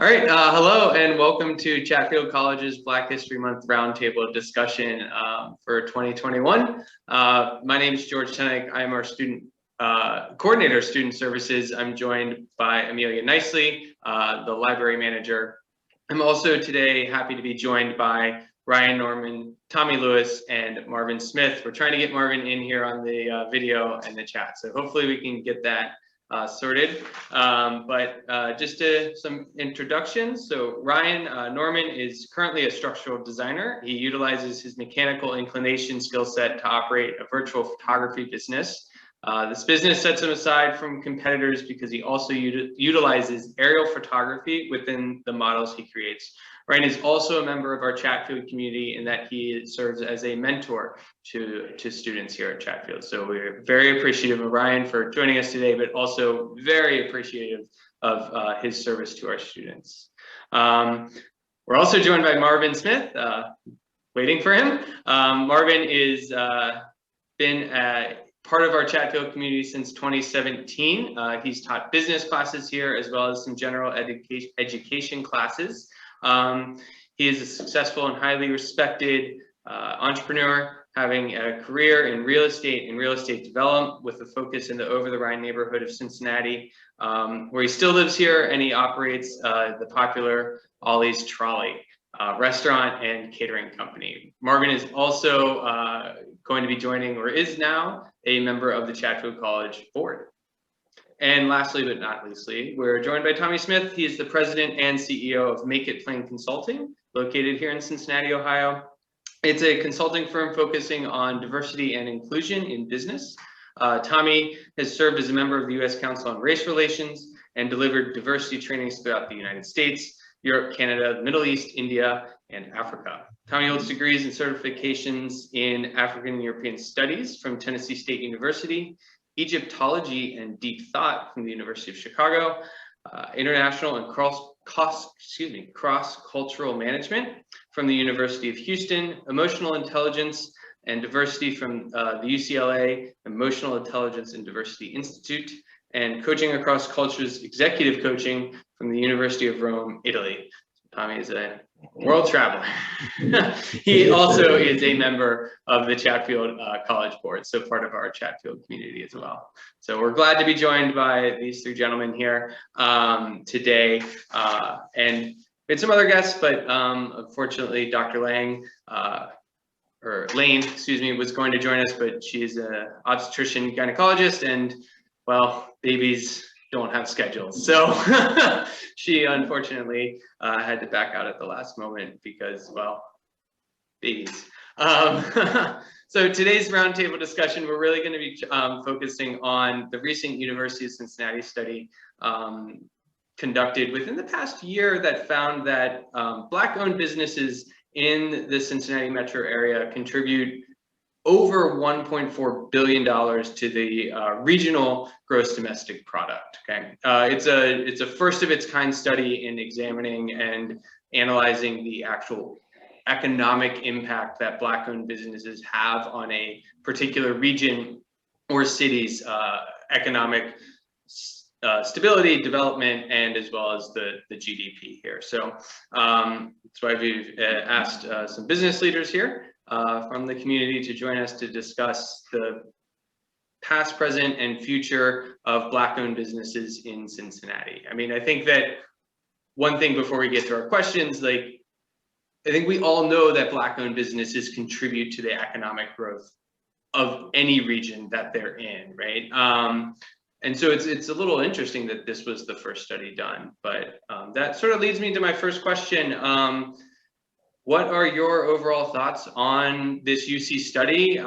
All right, hello and welcome to Chatfield College's Black History Month Roundtable discussion for 2021. My name is George Tenek. I am our student coordinator of student services. I'm joined by Amelia Nicely, the library manager. I'm also today happy to be joined by Ryan Norman, Tommy Lewis, and Marvin Smith. We're trying to get Marvin in here on the video and the chat, so hopefully we can get that sorted. Just some introductions. So Ryan Norman is currently a structural designer. He utilizes his mechanical inclination skill set to operate a virtual photography business. This business sets him aside from competitors because he also utilizes aerial photography within the models he creates. Ryan is also a member of our Chatfield community in that he serves as a mentor to students here at Chatfield. So we're very appreciative of Ryan for joining us today, but also very appreciative of his service to our students. We're also joined by Marvin Smith, waiting for him. Marvin is been part of our Chatfield community since 2017. He's taught business classes here as well as some general education classes. He is a successful and highly respected entrepreneur, having a career in real estate and real estate development with a focus in the Over the Rhine neighborhood of Cincinnati, where he still lives here, and he operates the popular Ollie's Trolley restaurant and catering company. Marvin is also going to be joining, or is now, a member of the Chatfield College board. And lastly, but not leastly, we're joined by Tommy Smith. He is the president and CEO of Make It Plain Consulting, located here in Cincinnati, Ohio. It's a consulting firm focusing on diversity and inclusion in business. Tommy has served as a member of the U.S. Council on Race Relations and delivered diversity trainings throughout the United States, Europe, Canada, the Middle East, India, and Africa. Tommy holds degrees and certifications in African and European Studies from Tennessee State University, Egyptology and Deep Thought from the University of Chicago, International and Cross-Cultural Management from the University of Houston, Emotional Intelligence and Diversity from the UCLA Emotional Intelligence and Diversity Institute, and Coaching Across Cultures Executive Coaching from the University of Rome, Italy. Tommy is a world traveler. He also is a member of the Chatfield College Board, so part of our Chatfield community as well. So we're glad to be joined by these three gentlemen here today. And we had some other guests, but unfortunately, Dr. Lane, excuse me, was going to join us, but she's an obstetrician gynecologist, and well, babies don't have schedules. So she unfortunately had to back out at the last moment because, well, babies. So today's roundtable discussion, we're really going to be focusing on the recent University of Cincinnati study conducted within the past year that found that Black-owned businesses in the Cincinnati metro area contribute over $1.4 billion to the regional gross domestic product. Okay, it's a first of its kind study in examining and analyzing the actual economic impact that Black-owned businesses have on a particular region or city's economic stability, development, and as well as the GDP here. So that's why we've asked some business leaders here from the community to join us to discuss the past, present, and future of Black-owned businesses in Cincinnati. I mean, I think that one thing before we get to our questions, like, I think we all know that Black-owned businesses contribute to the economic growth of any region that they're in, right? And so it's a little interesting that this was the first study done, but that sort of leads me to my first question. What are your overall thoughts on this UC study?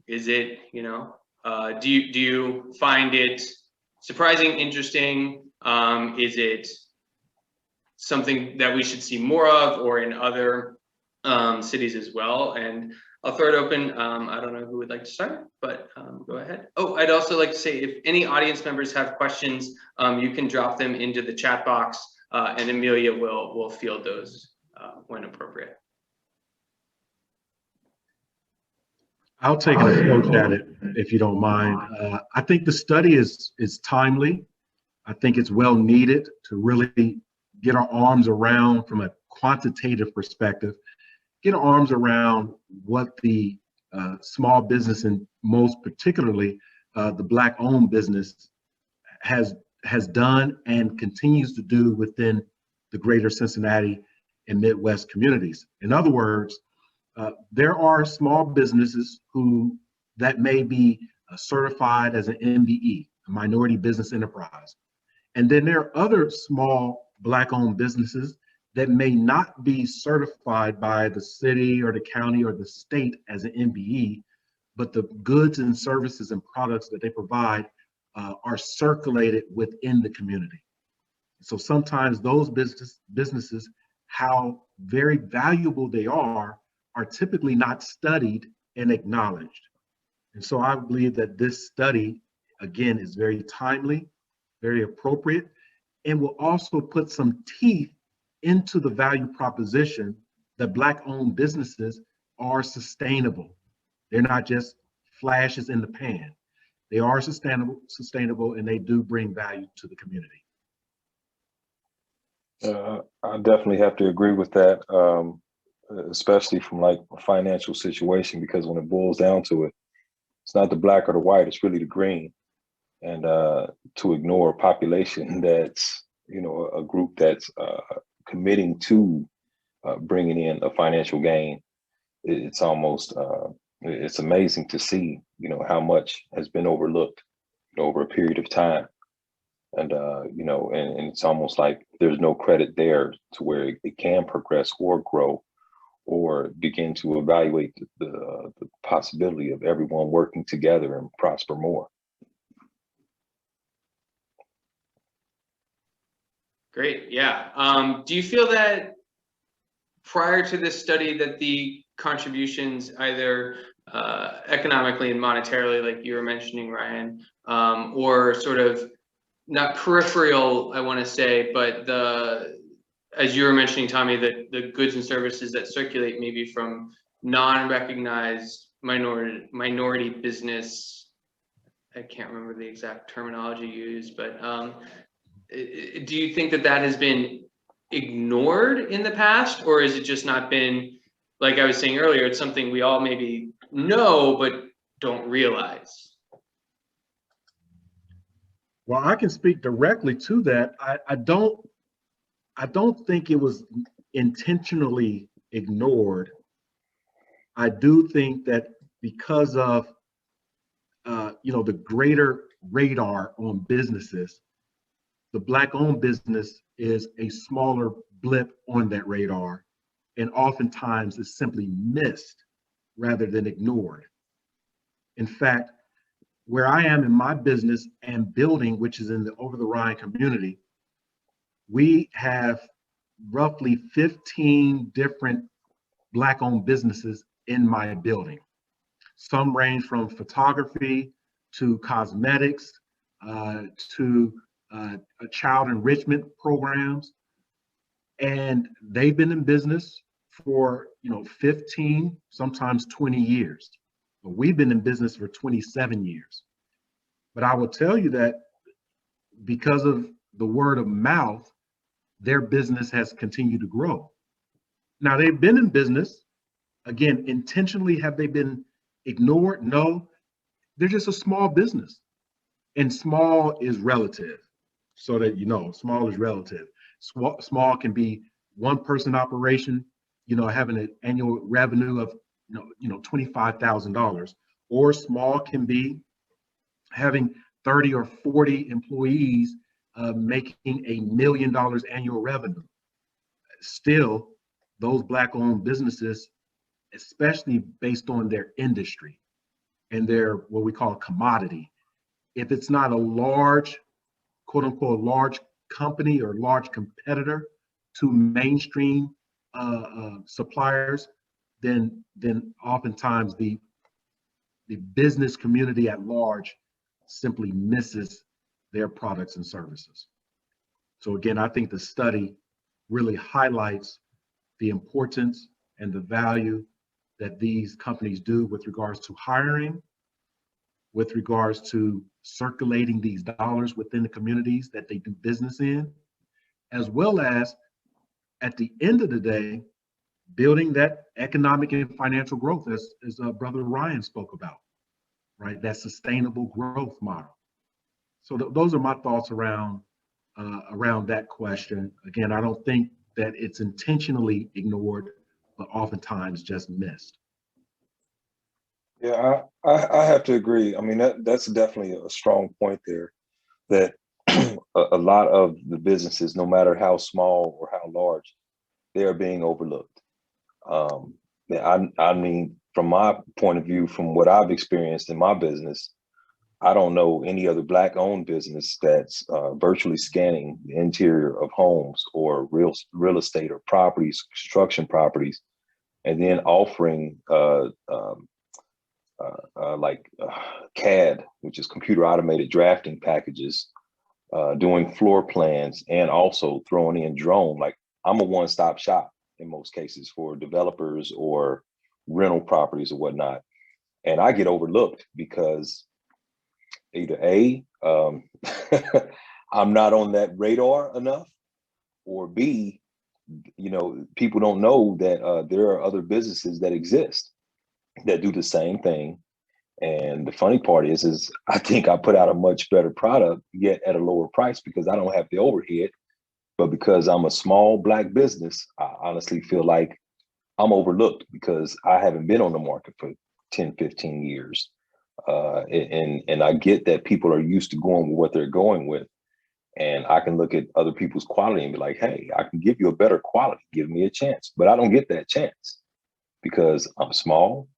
Is it, do you find it surprising, interesting? Is it something that we should see more of, or in other cities as well? And I'll throw it open. I don't know who would like to start, but go ahead. Oh, I'd also like to say, if any audience members have questions, you can drop them into the chat box, and Amelia will field those when appropriate. I'll take an approach at it, if you don't mind. I think the study is timely. I think it's well needed to really get our arms around from a quantitative perspective, get our arms around what the small business and most particularly the Black-owned business has done and continues to do within the greater Cincinnati and Midwest communities. In other words, there are small businesses that may be certified as an MBE, a minority business enterprise. And then there are other small Black-owned businesses that may not be certified by the city or the county or the state as an MBE, but the goods and services and products that they provide are circulated within the community. So sometimes those businesses, how very valuable they are typically not studied and acknowledged. And so I believe that this study, again, is very timely, very appropriate, and will also put some teeth into the value proposition that Black-owned businesses are sustainable. They're not just flashes in the pan. They are sustainable, and they do bring value to the community. I definitely have to agree with that, especially from like a financial situation, because when it boils down to it, it's not the black or the white, it's really the green. And to ignore a population that's, a group that's committing to bringing in a financial gain, it's almost, it's amazing to see, how much has been overlooked over a period of time. And, and it's almost like there's no credit there to where it can progress or grow or begin to evaluate the possibility of everyone working together and prosper more. Great, yeah. Do you feel that prior to this study that the contributions either economically and monetarily, like you were mentioning, Ryan, or sort of not peripheral, I want to say, but as you were mentioning, Tommy, the goods and services that circulate maybe from non-recognized minority business, I can't remember the exact terminology used, but do you think that has been ignored in the past, or is it just not been, like I was saying earlier, it's something we all maybe know but don't realize? Well, I can speak directly to that. I don't think it was intentionally ignored. I do think that because of the greater radar on businesses, the Black-owned business is a smaller blip on that radar, and oftentimes is simply missed rather than ignored. In fact, where I am in my business and building, which is in the Over the Rhine community, we have roughly 15 different Black-owned businesses in my building. Some range from photography to cosmetics to child enrichment programs. And they've been in business for 15, sometimes 20 years. But we've been in business for 27 years. But I will tell you that because of the word of mouth, their business has continued to grow. Now, they've been in business. Again, intentionally, have they been ignored? No, they're just a small business. And small is relative, so that small is relative. Small can be one person operation, having an annual revenue of $25,000, or small can be having 30 or 40 employees making $1 million annual revenue. Still, those Black-owned businesses, especially based on their industry and their what we call commodity, if it's not a large, quote unquote, large company or large competitor to mainstream suppliers, then oftentimes the business community at large simply misses their products and services. So again, I think the study really highlights the importance and the value that these companies do with regards to hiring, with regards to circulating these dollars within the communities that they do business in, as well as at the end of the day, building that economic and financial growth as Brother Ryan spoke about, right? That sustainable growth model. So those are my thoughts around that question. Again, I don't think that it's intentionally ignored, but oftentimes just missed. Yeah, I have to agree. I mean, that's definitely a strong point there, that a lot of the businesses, no matter how small or how large, they are being overlooked. I mean, from my point of view, from what I've experienced in my business, I don't know any other Black-owned business that's virtually scanning the interior of homes or real estate or properties, construction properties, and then offering CAD, which is computer automated drafting packages, doing floor plans, and also throwing in drone. Like, I'm a one-stop shop in most cases for developers or rental properties or whatnot. And I get overlooked because either I'm not on that radar enough, or B, people don't know that there are other businesses that exist that do the same thing. And the funny part is I think I put out a much better product, yet at a lower price, because I don't have the overhead. But because I'm a small Black business, I honestly feel like I'm overlooked because I haven't been on the market for 10, 15 years. And I get that people are used to going with what they're going with. And I can look at other people's quality and be like, hey, I can give you a better quality. Give me a chance. But I don't get that chance because I'm small,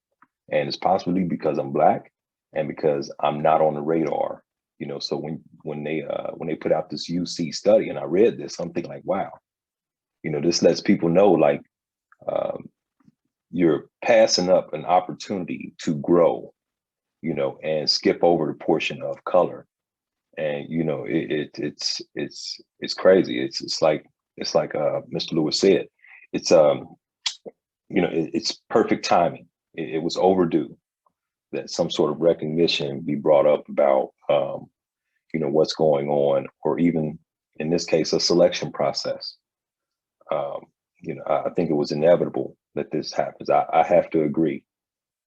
and it's possibly because I'm Black and because I'm not on the radar. So when they put out this UC study and I read this, I'm thinking like, wow, this lets people know, like, you're passing up an opportunity to grow, and skip over the portion of color. And it's crazy. It's like Mr. Lewis said, it's it's perfect timing. It was overdue that some sort of recognition be brought up about what's going on, or even in this case a selection process. I think it was inevitable that this happens. I have to agree.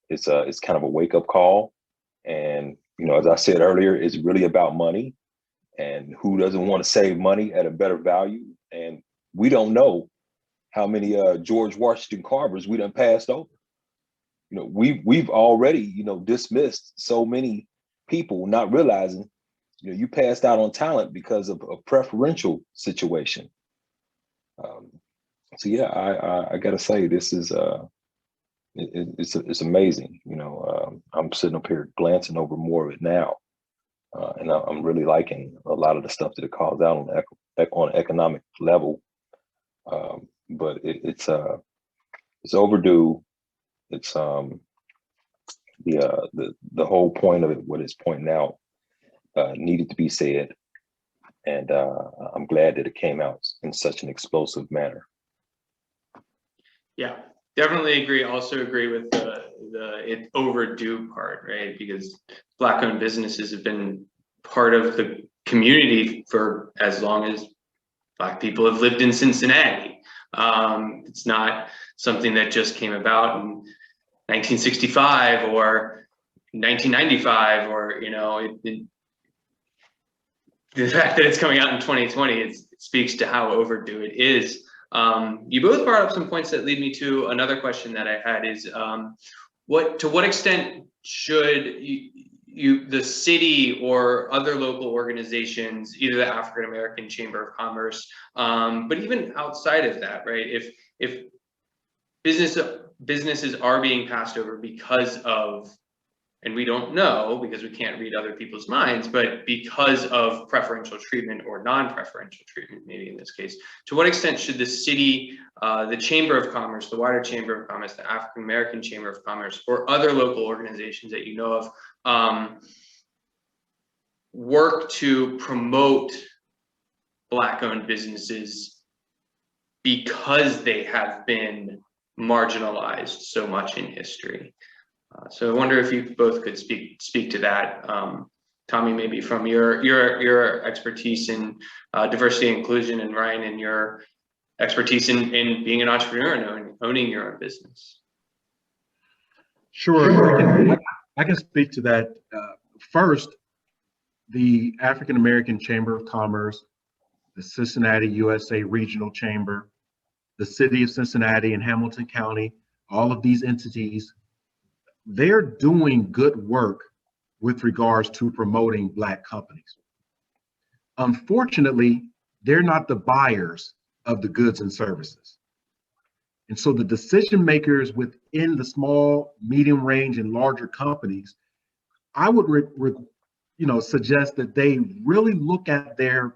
It's kind of a wake up call, and as I said earlier, it's really about money, and who doesn't want to save money at a better value? And we don't know how many George Washington Carvers we done passed over. We've already dismissed so many people, not realizing you passed out on talent because of a preferential situation. So yeah, I gotta say, this is it's amazing. I'm sitting up here glancing over more of it now, and I'm really liking a lot of the stuff that it calls out on an economic level. But it's overdue. It's the whole point of it, what it's pointing out, needed to be said, and I'm glad that it came out in such an explosive manner. Yeah, definitely agree. Also agree with the it overdue part, right? Because Black-owned businesses have been part of the community for as long as Black people have lived in Cincinnati. It's not something that just came about in 1965 or 1995, or the fact that it's coming out in 2020, it speaks to how overdue it is. You both brought up some points that lead me to another question that I had is, to what extent should the city or other local organizations, either the African American Chamber of Commerce, but even outside of that, right? If businesses are being passed over because of, and we don't know because we can't read other people's minds, but because of preferential treatment or non-preferential treatment, maybe in this case, to what extent should the city, the Chamber of Commerce, the wider Chamber of Commerce, the African American Chamber of Commerce, or other local organizations that you know of, work to promote Black-owned businesses because they have been marginalized so much in history? So I wonder if you both could speak to that, Tommy, maybe from your expertise in diversity and inclusion, and Ryan, and your expertise in being an entrepreneur and owning your own business. Sure, I can speak to that. First, the African American Chamber of Commerce, the Cincinnati USA Regional Chamber, the City of Cincinnati and Hamilton County, all of these entities, they're doing good work with regards to promoting Black companies. Unfortunately, they're not the buyers of the goods and services. And so the decision makers within the small, medium range, and larger companies, I would suggest that they really look at their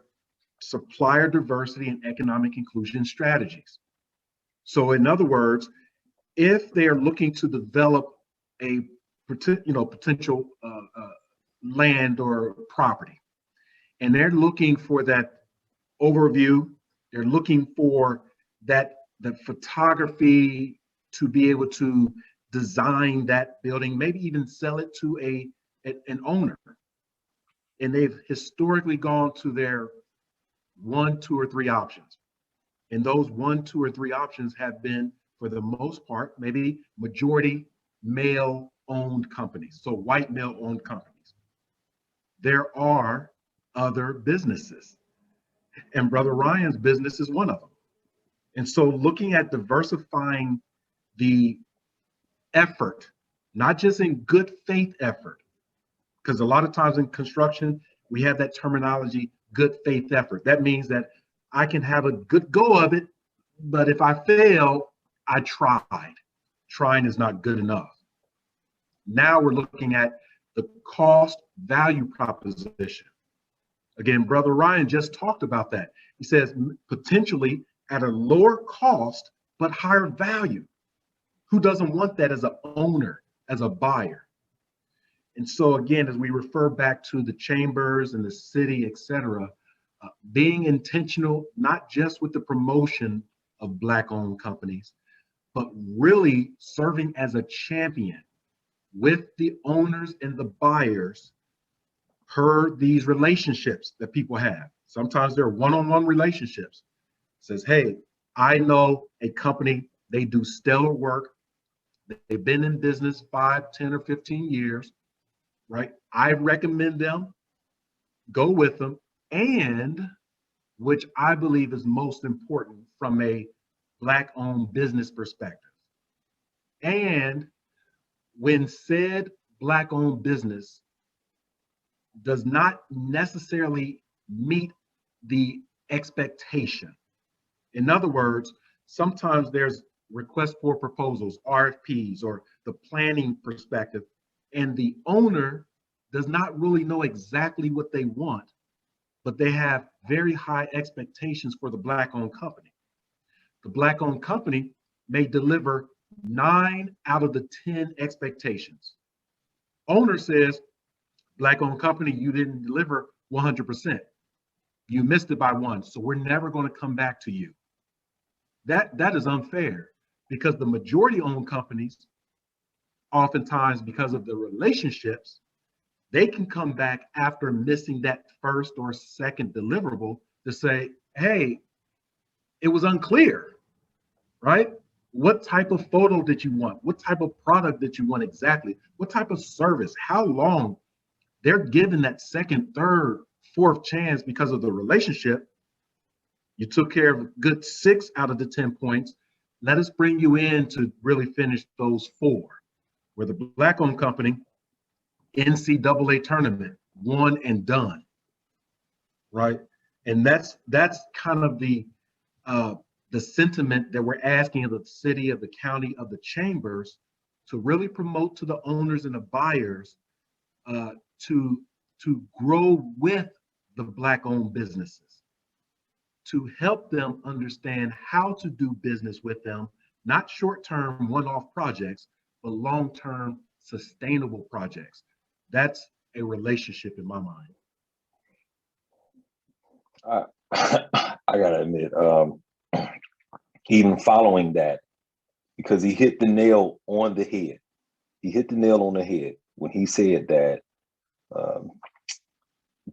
supplier diversity and economic inclusion strategies. So in other words, if they're looking to develop a potential land or property, and they're looking for that overview, they're looking for the photography to be able to design that building, maybe even sell it to an owner. And they've historically gone to their 1, 2, or 3 options. And those 1, 2, or 3 options have been, for the most part, maybe majority male-owned companies, so white male-owned companies. There are other businesses, and Brother Ryan's business is one of them. And so looking at diversifying the effort, not just in good faith effort, because a lot of times in construction, we have that terminology, good faith effort. That means that I can have a good go of it, but if I fail, I tried. Trying is not good enough. Now we're looking at the cost value proposition. Again, Brother Ryan just talked about that. He says potentially at a lower cost, but higher value. Who doesn't want that as an owner, as a buyer? And so again, as we refer back to the chambers and the city, et cetera, being intentional, not just with the promotion of Black-owned companies, but really serving as a champion with the owners and the buyers per these relationships that people have. Sometimes they're one-on-one relationships. Says, hey, I know a company, they do stellar work. They've been in business 5, 10, or 15 years, right? I recommend them, go with them, and which I believe is most important from a Black-owned business perspective. And when said Black-owned business does not necessarily meet the expectation. In other words, sometimes there's requests for proposals, RFPs, or the planning perspective, and the owner does not really know exactly what they want, but they have very high expectations for the Black-owned company. The Black-owned company may deliver 9 out of the 10 expectations. Owner says, Black-owned company, you didn't deliver 100%. You missed it by 1, so we're never going to come back to you. That is unfair, because the majority-owned companies, oftentimes because of the relationships, they can come back after missing that first or second deliverable to say, hey, it was unclear, right? What type of photo did you want? What type of product did you want exactly? What type of service? How long? They're given that second, third, fourth chance because of the relationship. You took care of a good 6 out of the 10 points. Let us bring you in to really finish those 4. Where the Black-owned company, NCAA tournament, one and done, right? And that's kind of the sentiment that we're asking of the city, of the county, of the chambers, to really promote to the owners and the buyers to grow with the Black-owned businesses, to help them understand how to do business with them, not short-term one-off projects, but long-term sustainable projects. That's a relationship in my mind. I gotta admit, even following that, because he hit the nail on the head. He hit the nail on the head when he said that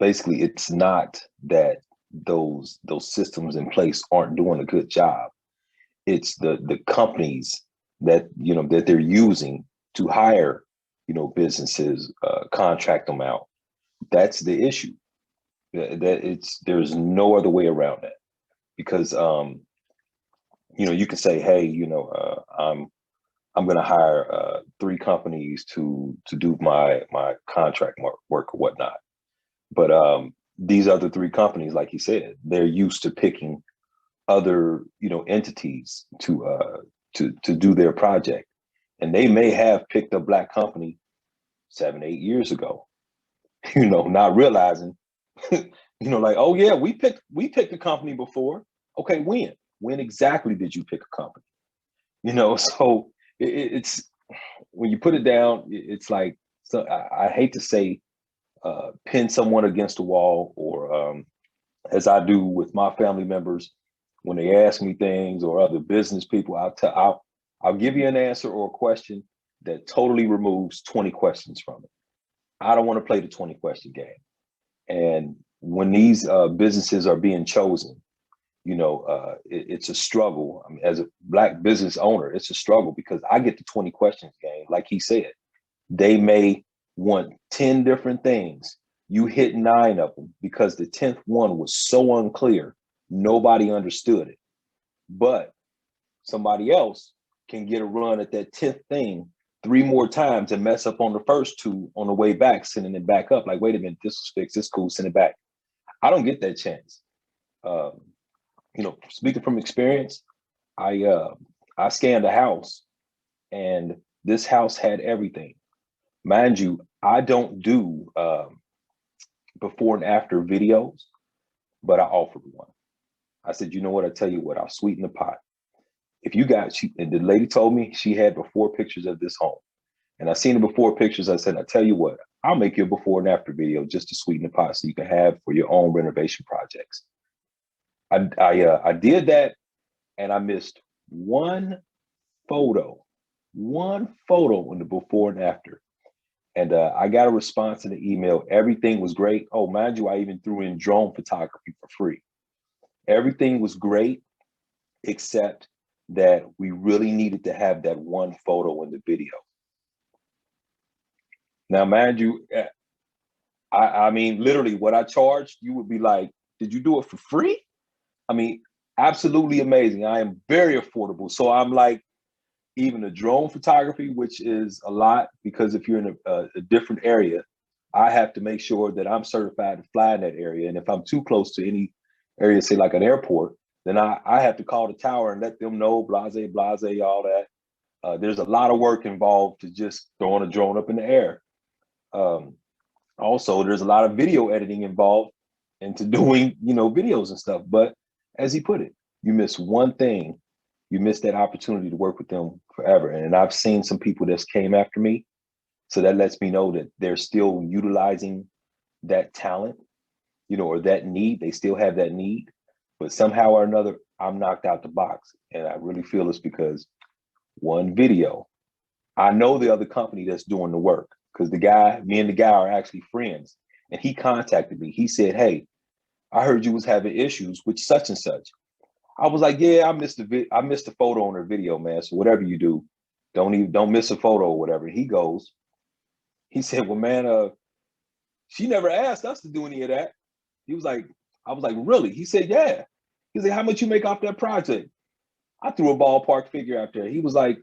basically it's not that those systems in place aren't doing a good job. It's the companies that that they're using to hire businesses, contract them out. That's the issue. There's no other way around that, because you can say, hey, I'm going to hire 3 companies to do my contract work or whatnot. But these other 3 companies, like you said, they're used to picking other entities to do their project, and they may have picked a Black company 7, 8 years ago, not realizing, like, oh yeah, we picked a company before. Okay, when exactly did you pick a company? So it's when you put it down, it's like, so I hate to say pin someone against a wall, or as I do with my family members when they ask me things, or other business people, I'll give you an answer or a question that totally removes 20 questions from it. I don't want to play the 20 question game. And when these businesses are being chosen, it's a struggle. I mean, as a Black business owner, it's a struggle, because I get the 20 questions game. Like he said, they may want 10 different things. You hit 9 of them because the 10th one was so unclear, nobody understood it. But somebody else can get a run at that 10th thing 3 more times and mess up on the first 2 on the way back, sending it back up. Like, wait a minute, this was fixed, this cool, send it back. I don't get that chance. Speaking from experience, I scanned a house, and this house had everything. Mind you, I don't do before and after videos, but I offered one. I said, you know what? I tell you what, I'll sweeten the pot. If you got, and the lady told me she had before pictures of this home, and I seen the before pictures. I said, I tell you what, I'll make you a before and after video just to sweeten the pot, so you can have for your own renovation projects. I did that, and I missed one photo in the before and after. And I got a response in the email. Everything was great. Oh, mind you, I even threw in drone photography for free. Everything was great, except that we really needed to have that one photo in the video. Now, mind you, I mean, literally what I charged, you would be like, did you do it for free? I mean, absolutely amazing. I am very affordable. So I'm like, even the drone photography, which is a lot, because if you're in a different area, I have to make sure that I'm certified to fly in that area. And if I'm too close to any area, say like an airport, then I have to call the tower and let them know, blase, all that. There's a lot of work involved to just throwing a drone up in the air. Also, there's a lot of video editing involved into doing, videos and stuff. But as he put it, you miss one thing, you miss that opportunity to work with them forever. And I've seen some people that's came after me. So that lets me know that they're still utilizing that talent, or that need. They still have that need, but somehow or another, I'm knocked out the box. And I really feel it's because one video. I know the other company that's doing the work, because me and the guy are actually friends. And he contacted me. He said, hey, I heard you was having issues with such and such. I was like, yeah, I missed the photo on her video, man. So whatever you do, don't miss a photo or whatever. He said, well, man, she never asked us to do any of that. He was like, I was like, really? He said, yeah. He said, how much you make off that project? I threw a ballpark figure out there. He was like,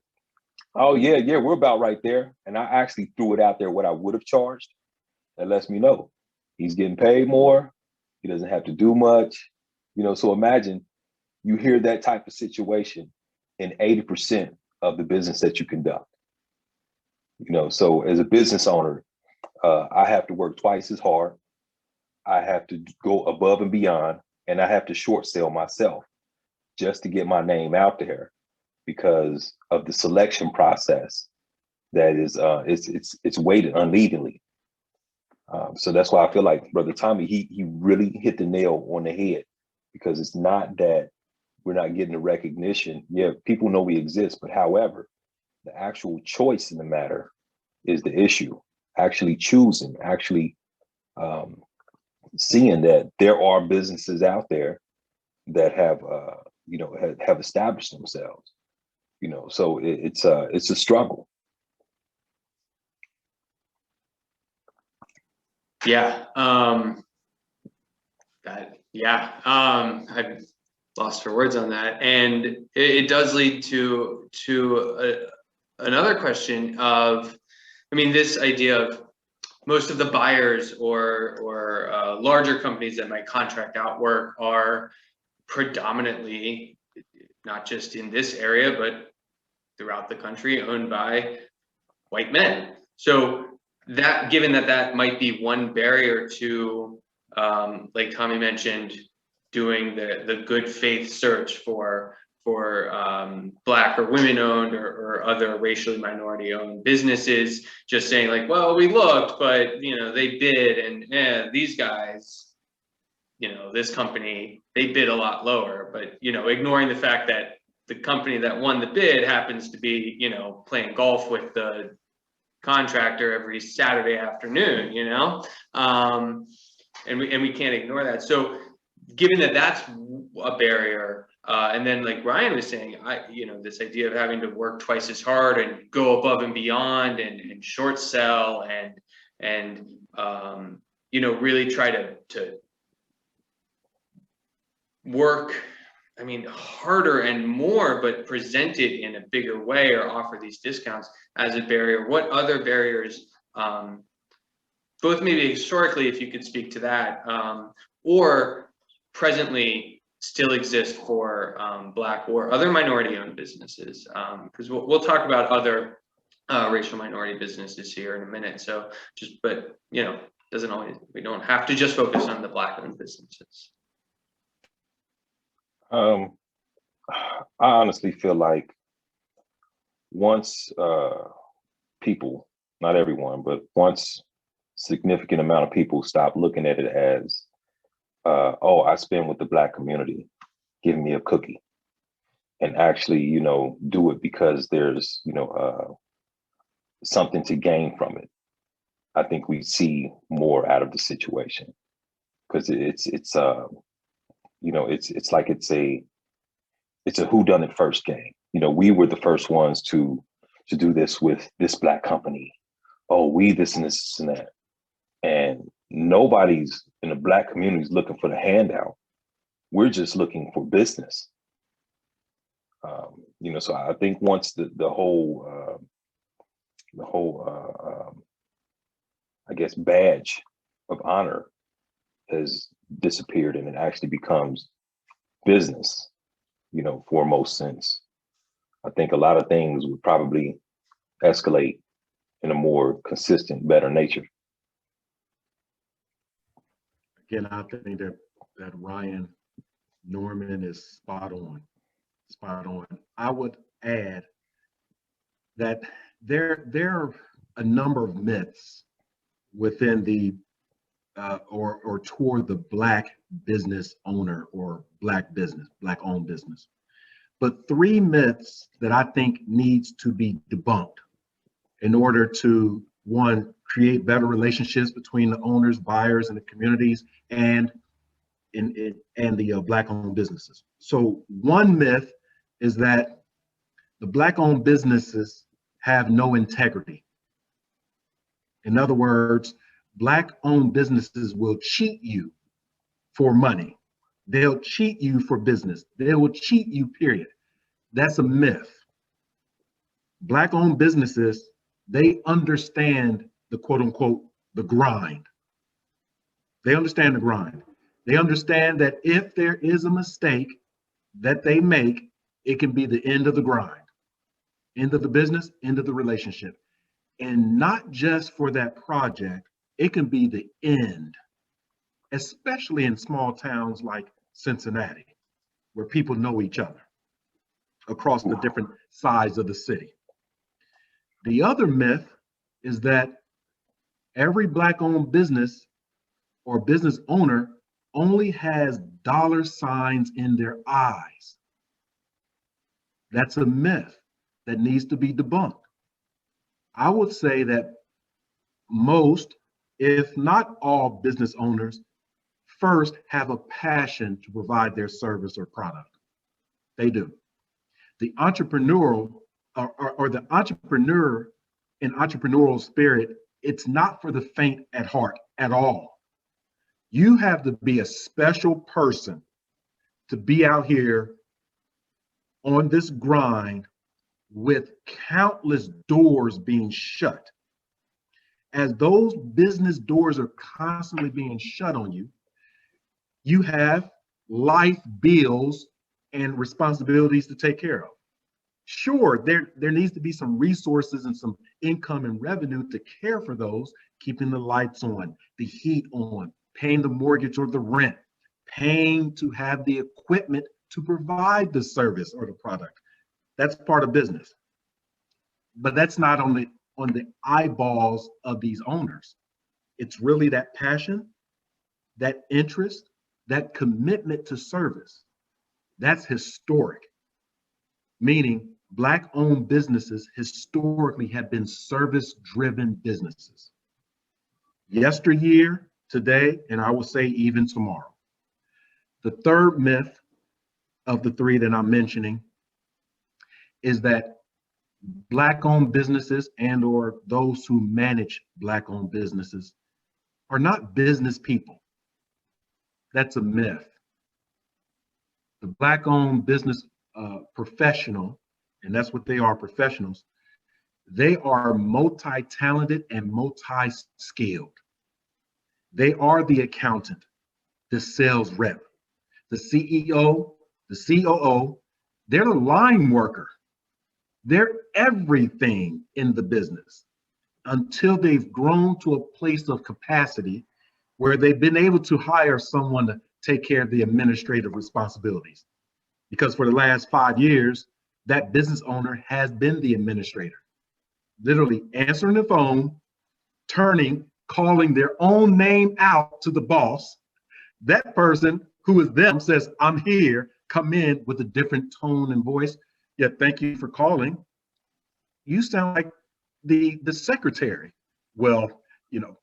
oh yeah, we're about right there. And I actually threw it out there what I would have charged. That lets me know he's getting paid more. He doesn't have to do much. So imagine you hear that type of situation in 80% of the business that you conduct. So as a business owner, I have to work twice as hard. I have to go above and beyond, and I have to short sell myself just to get my name out there, because of the selection process that is it's weighted unevenly. So that's why I feel like Brother Tommy, he really hit the nail on the head, because it's not that we're not getting the recognition. Yeah, people know we exist, but however, the actual choice in the matter is the issue. Actually choosing, seeing that there are businesses out there that have, have established themselves, so it's a struggle. Yeah. I've lost for words on that, and it does lead to another question of, I mean, this idea of most of the buyers or larger companies that might contract out work are predominantly, not just in this area, but throughout the country, owned by white men. So that, given that might be one barrier to, like Tommy mentioned, doing the good faith search for Black or women owned or other racially minority owned businesses, just saying like, well, we looked, but they bid, and these guys, this company, they bid a lot lower, but ignoring the fact that the company that won the bid happens to be playing golf with the contractor every Saturday afternoon, and we can't ignore that. So given that that's a barrier, and then like Ryan was saying, this idea of having to work twice as hard and go above and beyond and short sell and really try to work, I mean, harder and more, but present it in a bigger way or offer these discounts as a barrier. What other barriers, both maybe historically, if you could speak to that, or presently still exist for Black or other minority-owned businesses? Because we'll talk about other racial minority businesses here in a minute. So doesn't always, we don't have to just focus on the Black-owned businesses. I honestly feel like once people, not everyone, but once significant amount of people stop looking at it as, oh, I spend with the Black community, give me a cookie, and actually, do it because there's, something to gain from it. I think we see more out of the situation, because it's like it's a whodunit first game. We were the first ones to do this with this Black company. Oh, we this and this and that. And nobody's in the Black community is looking for the handout. We're just looking for business. So I think once the whole I guess badge of honor has disappeared and it actually becomes business, for most sense, I think a lot of things would probably escalate in a more consistent, better nature. Again, I think that Ryan Norman is spot on. I would add that there are a number of myths within the or toward the Black business owner or Black owned business. But 3 myths that I think needs to be debunked in order to, one, create better relationships between the owners, buyers, and the communities, and the Black owned businesses. So one myth is that the Black owned businesses have no integrity. In other words, Black owned businesses will cheat you for money. They'll cheat you for business. They will cheat you, period. That's a myth. Black owned businesses, they understand the quote unquote, the grind. They understand the grind. They understand that if there is a mistake that they make, it can be the end of the grind, end of the business, end of the relationship. And not just for that project, it can be the end, especially in small towns like Cincinnati, where people know each other across the different sides of the city. The other myth is that every Black-owned business or business owner only has dollar signs in their eyes. That's a myth that needs to be debunked. I would say that most, if not all, business owners first have a passion to provide their service or product. They do. The entrepreneurial or the entrepreneur and entrepreneurial spirit, it's not for the faint at heart at all. You have to be a special person to be out here on this grind with countless doors being shut. As those business doors are constantly being shut on you, you have life bills and responsibilities to take care of. Sure, there needs to be some resources and some income and revenue to care for those, keeping the lights on, the heat on, paying the mortgage or the rent, paying to have the equipment to provide the service or the product. That's part of business. But that's not on the eyeballs of these owners. It's really that passion, that interest, that commitment to service. That's historic, meaning Black-owned businesses historically have been service-driven businesses. Yesteryear, today, and I will say even tomorrow. The third myth of the three that I'm mentioning is that Black-owned businesses and or those who manage Black-owned businesses are not business people. That's a myth. The Black-owned business professional, and that's what they are, professionals, they are multi-talented and multi-skilled. They are the accountant, the sales rep, the CEO, the COO, they're the line worker. They're everything in the business until they've grown to a place of capacity where they've been able to hire someone to take care of the administrative responsibilities. Because for the last 5 years, that business owner has been the administrator, literally answering the phone, turning, calling their own name out to the boss. That person who is them says, I'm here, come in with a different tone and voice. Yeah, thank you for calling. You sound like the secretary. Well, you know,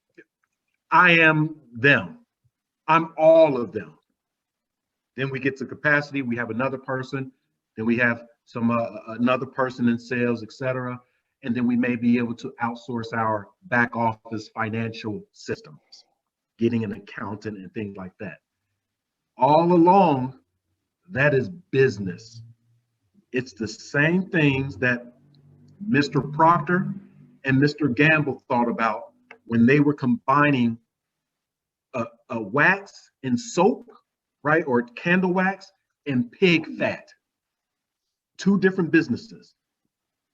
I am them. I'm all of them. Then we get to capacity, we have another person, then we have some another person in sales, etc. And then we may be able to outsource our back office financial systems, getting an accountant and things like that. All along, that is business. It's the same things that Mr. Proctor and Mr. Gamble thought about when they were combining a wax and soap, right? Or candle wax and pig fat. Two different businesses.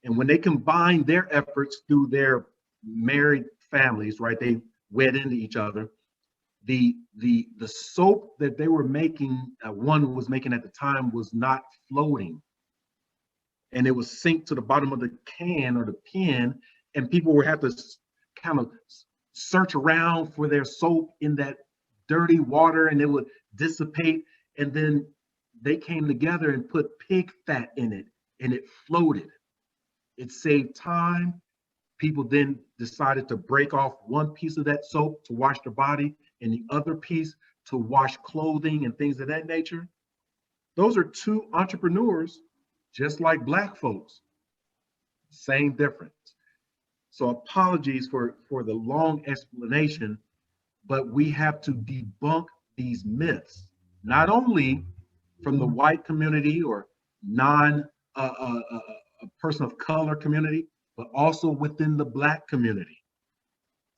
And when they combined their efforts through their married families, right? They wed into each other. The soap that they were making, one was making at the time, was not floating. And it was sink to the bottom of the can or the pen, and people would have to kind of search around for their soap in that dirty water, and it would dissipate. And then they came together and put pig fat in it, and it floated. It saved time. People then decided to break off one piece of that soap to wash their body and the other piece to wash clothing and things of that nature. Those are two entrepreneurs, just like Black folks. Same difference. So apologies for the long explanation, but we have to debunk these myths, not only from the white community or a person of color community, but also within the Black community.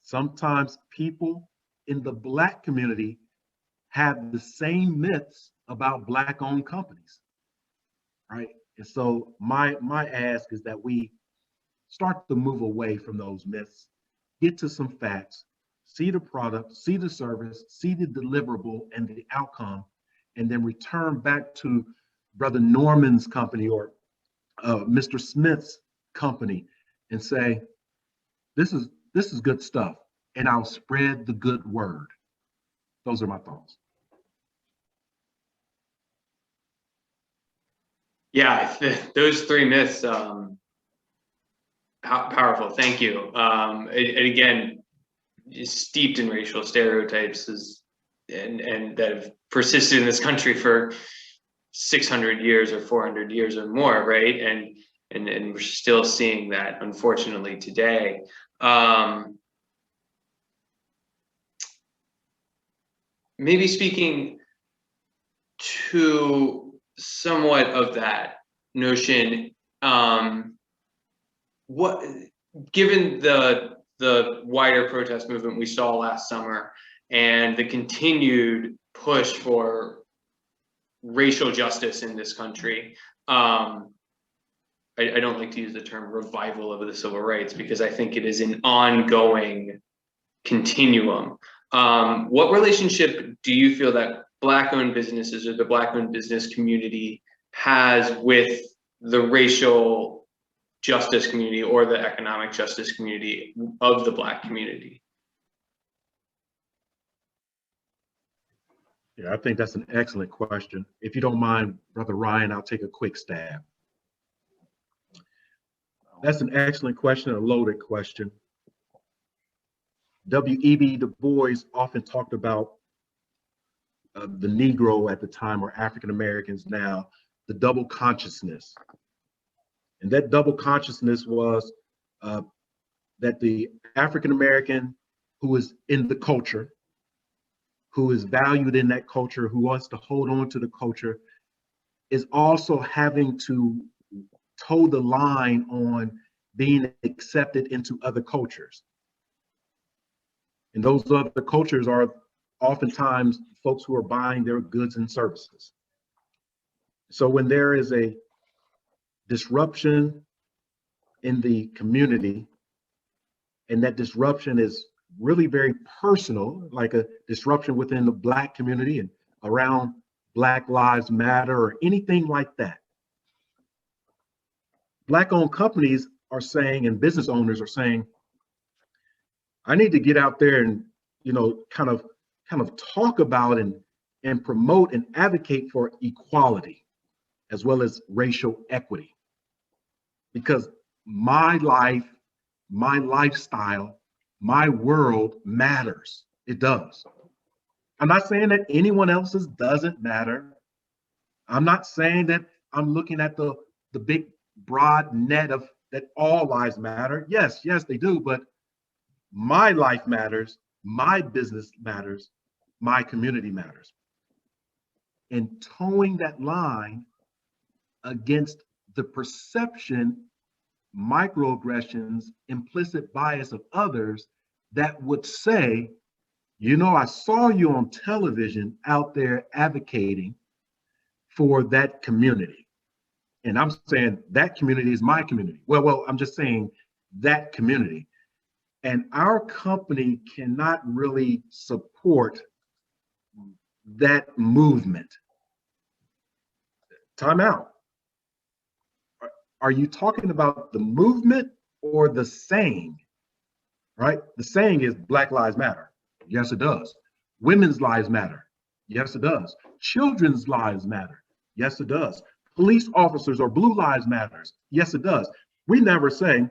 Sometimes people in the Black community have the same myths about Black-owned companies, right? And so my ask is that we start to move away from those myths, get to some facts, see the product, see the service, see the deliverable and the outcome, and then return back to Brother Norman's company or Mr. Smith's company and say, this is good stuff, and I'll spread the good word. Those are my thoughts. Yeah, those three myths, powerful. Thank you. And again, steeped in racial stereotypes and that have persisted in this country for 600 years or 400 years or more, right? And we're still seeing that, unfortunately, today. Maybe speaking to somewhat of that notion, what, given the wider protest movement we saw last summer and the continued push for racial justice in this country, I don't like to use the term revival of the civil rights because I think it is an ongoing continuum. What relationship do you feel that Black-owned businesses or the Black-owned business community has with the racial justice community or the economic justice community of the Black community? Yeah, I think that's an excellent question. If you don't mind, Brother Ryan, I'll take a quick stab. That's an excellent question, a loaded question. W.E.B. Du Bois often talked about the Negro at the time, or African Americans now, the double consciousness. And that double consciousness was that the African American who is in the culture, who is valued in that culture, who wants to hold on to the culture, is also having to toe the line on being accepted into other cultures. And those other cultures are oftentimes folks who are buying their goods and services. So when there is a disruption in the community, and that disruption is really very personal, like a disruption within the Black community and around Black Lives Matter or anything like that, Black-owned companies are saying, and business owners are saying, I need to get out there and, you know, kind of talk about and promote and advocate for equality as well as racial equity, because my life, my lifestyle, my world matters. It does. I'm not saying that anyone else's doesn't matter. I'm not saying that I'm looking at the big broad net of that all lives matter. Yes, they do, but my life matters, my business matters, my community matters. And towing that line against the perception, microaggressions, implicit bias of others that would say, you know, I saw you on television out there advocating for that community. And I'm saying that community is my community. Well, I'm just saying that community. And our company cannot really support that movement. Time out. Are you talking about the movement or the saying? Right? The saying is Black Lives Matter. Yes, it does. Women's lives matter. Yes, it does. Children's lives matter. Yes, it does. Police officers or Blue Lives Matters. Yes, it does. We never say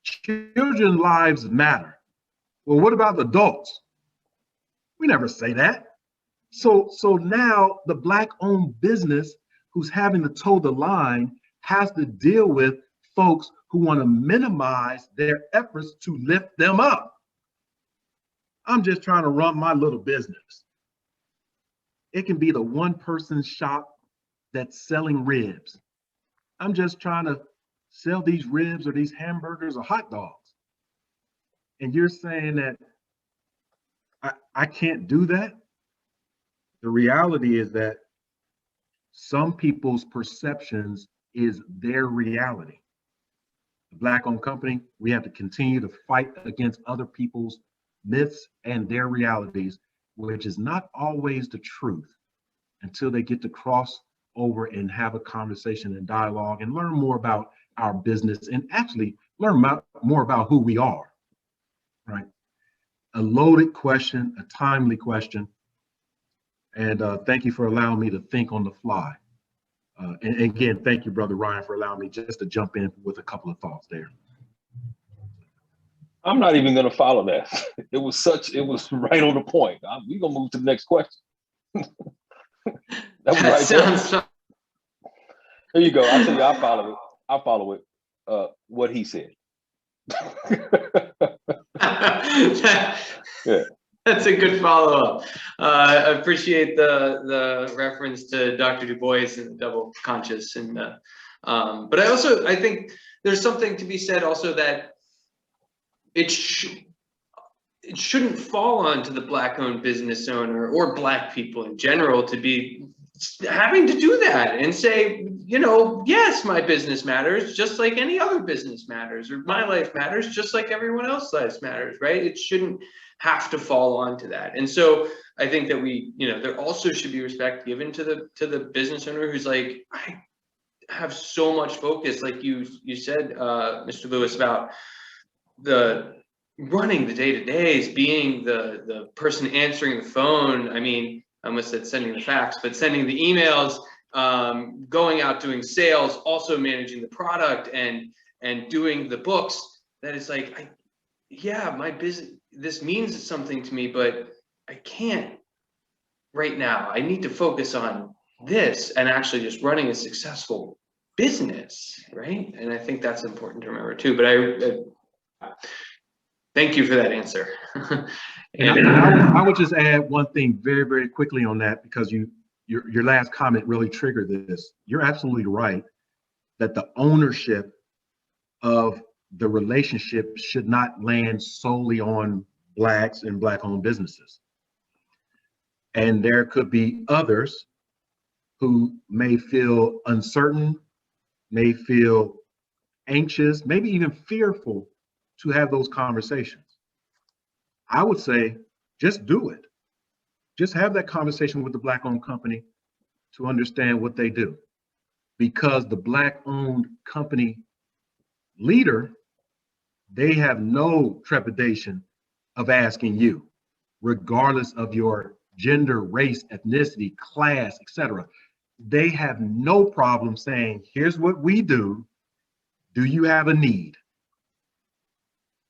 children's lives matter. Well, what about adults? We never say that. So now the Black-owned business who's having to toe the line has to deal with folks who want to minimize their efforts to lift them up. I'm just trying to run my little business. It can be the one-person shop that's selling ribs. I'm just trying to sell these ribs or these hamburgers or hot dogs. And you're saying that I can't do that? The reality is that some people's perceptions is their reality. The Black-owned company, we have to continue to fight against other people's myths and their realities, which is not always the truth, until they get to cross over and have a conversation and dialogue and learn more about our business and actually learn more about who we are, right? A loaded question, a timely question. And thank you for allowing me to think on the fly. And again, thank you, Brother Ryan, for allowing me just to jump in with a couple of thoughts there. I'm not even going to follow that. It was right on the point. We're going to move to the next question. That was That right sounds there. There you go. I'll tell you, I'll follow it. I'll follow it. What he said. Yeah. That's a good follow-up. I appreciate the reference to Dr. Du Bois and the double conscious, and but I think there's something to be said also that it shouldn't fall onto the Black-owned business owner or Black people in general to be having to do that and say, you know, yes, my business matters just like any other business matters, or my life matters just like everyone else's life matters, right? It shouldn't have to fall onto that. And so I think that there also should be respect given to the business owner who's like, I have so much focus, like you said, Mr. Lewis, about the running the day-to-days, being the person answering the phone. I mean, I almost said sending the fax, but sending the emails, going out doing sales, also managing the product and doing the books. That is like, my business, this means something to me, but I can't right now. I need to focus on this and actually just running a successful business, right? And I think that's important to remember too. But I thank you for that answer. And I would just add one thing very, very quickly on that, because your last comment really triggered this. You're absolutely right that the ownership of the relationship should not land solely on Blacks and Black-owned businesses. And there could be others who may feel uncertain, may feel anxious, maybe even fearful to have those conversations. I would say, just do it. Just have that conversation with the Black-owned company to understand what they do. Because the Black-owned company leader, they have no trepidation of asking you, regardless of your gender, race, ethnicity, class, etc. They have no problem saying, here's what we do. Do you have a need?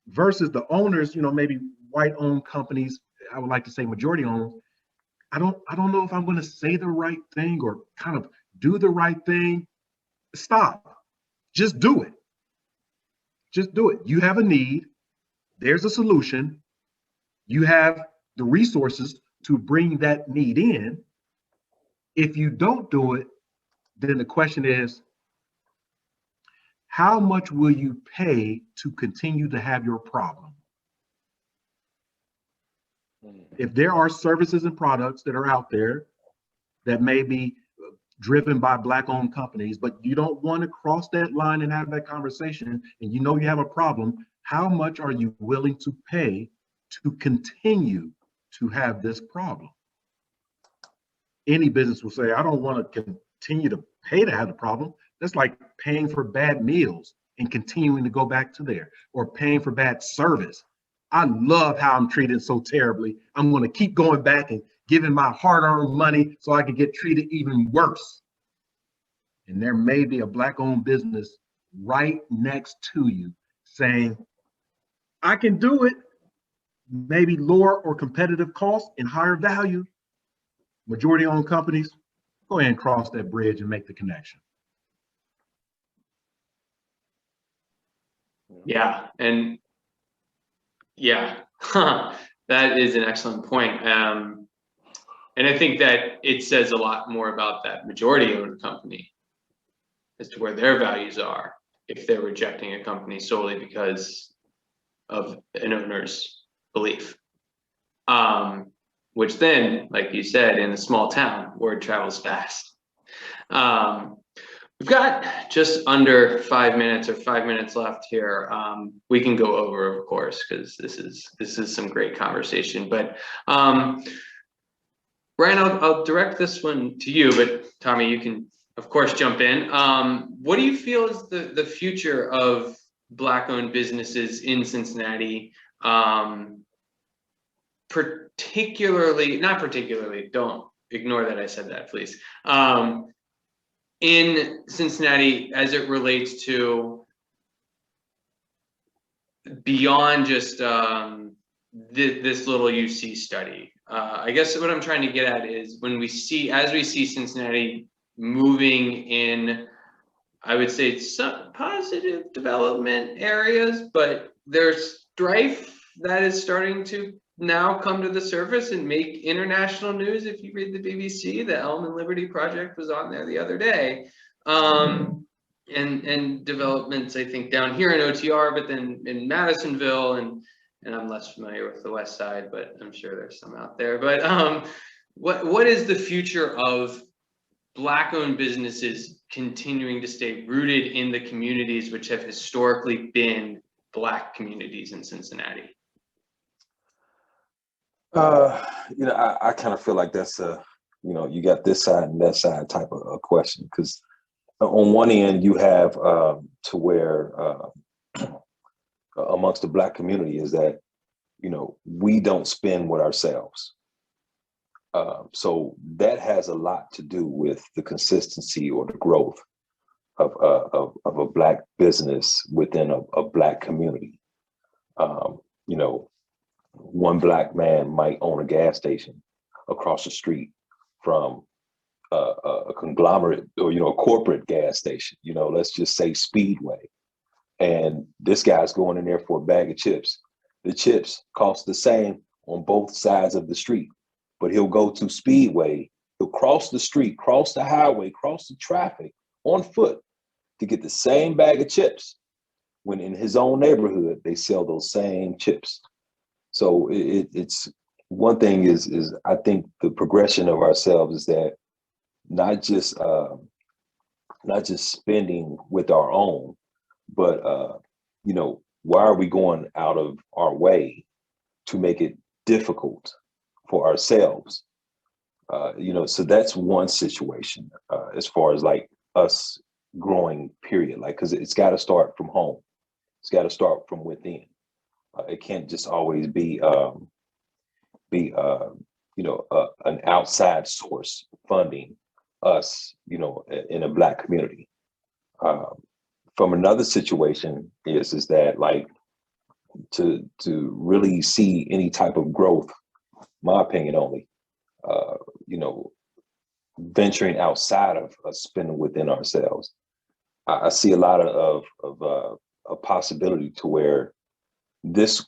Versus the owners, maybe white-owned companies, I would like to say majority-owned. I don't know if I'm going to say the right thing or kind of do the right thing. Stop. Just do it. Just do it. You have a need. There's a solution. You have the resources to bring that need in. If you don't do it, then the question is, how much will you pay to continue to have your problem? If there are services and products that are out there that may be driven by Black-owned companies, but you don't want to cross that line and have that conversation, and you know you have a problem, how much are you willing to pay to continue to have this problem? Any business will say, I don't want to continue to pay to have the problem. That's like paying for bad meals and continuing to go back to there, or paying for bad service. I love how I'm treated so terribly. I'm going to keep going back and giving my hard-earned money so I can get treated even worse. And there may be a Black-owned business right next to you saying, I can do it, maybe lower or competitive cost and higher value. Majority-owned companies, go ahead and cross that bridge and make the connection. Yeah, and yeah, that is an excellent point. And I think that it says a lot more about that majority-owned company as to where their values are if they're rejecting a company solely because of an owner's belief. Which then, like you said, in a small town, word travels fast. We've got just under 5 minutes or 5 minutes left here. We can go over, of course, because this is some great conversation. But Brian, I'll direct this one to you, but Tommy, you can, of course, jump in. What do you feel is the future of Black-owned businesses in Cincinnati? Not particularly, don't ignore that I said that, please. In Cincinnati, as it relates to beyond just this little UC study. I guess what I'm trying to get at is as we see Cincinnati moving in, I would say, some positive development areas, but there's strife that is starting to now come to the surface and make international news. If you read the BBC, the Elm and Liberty Project was on there the other day. And developments, I think, down here in OTR, but then in Madisonville, and I'm less familiar with the West Side, but I'm sure there's some out there. But what is the future of Black-owned businesses continuing to stay rooted in the communities which have historically been Black communities in Cincinnati? I kind of feel like that's you got this side and that side type of a question, because on one end you have to where amongst the Black community is that we don't spend with ourselves. So that has a lot to do with the consistency or the growth of a Black business within a Black community. One Black man might own a gas station across the street from a conglomerate or a corporate gas station. Let's just say Speedway, and this guy's going in there for a bag of chips. The chips cost the same on both sides of the street, but he'll go to Speedway, he'll cross the street, cross the highway, cross the traffic on foot to get the same bag of chips, when in his own neighborhood they sell those same chips. So it's one thing is I think the progression of ourselves is that not just spending with our own, but why are we going out of our way to make it difficult for ourselves? So that's one situation as far as like us growing, period. Like, because it's got to start from home. It's got to start from within. It can't just always be an outside source funding us, in a Black community. From another situation is that like to really see any type of growth, my opinion only, venturing outside of spending within ourselves. I see a lot of a possibility to where this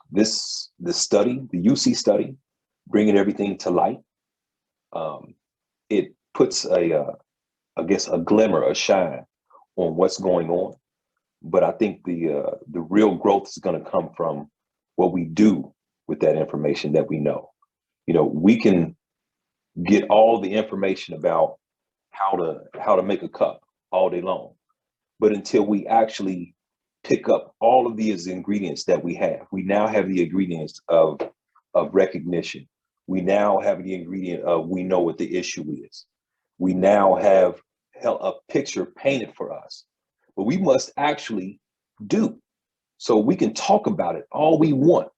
study, the UC study, bringing everything to light, it puts a glimmer, a shine on what's going on. But I think the real growth is going to come from what we do with that information that we know. We can get all the information about how to make a cup all day long, but until we actually pick up all of these ingredients that we now have the ingredients of recognition. We now have the ingredient of, we know what the issue is. We now have a picture painted for us, but we must actually do. So we can talk about it all we want,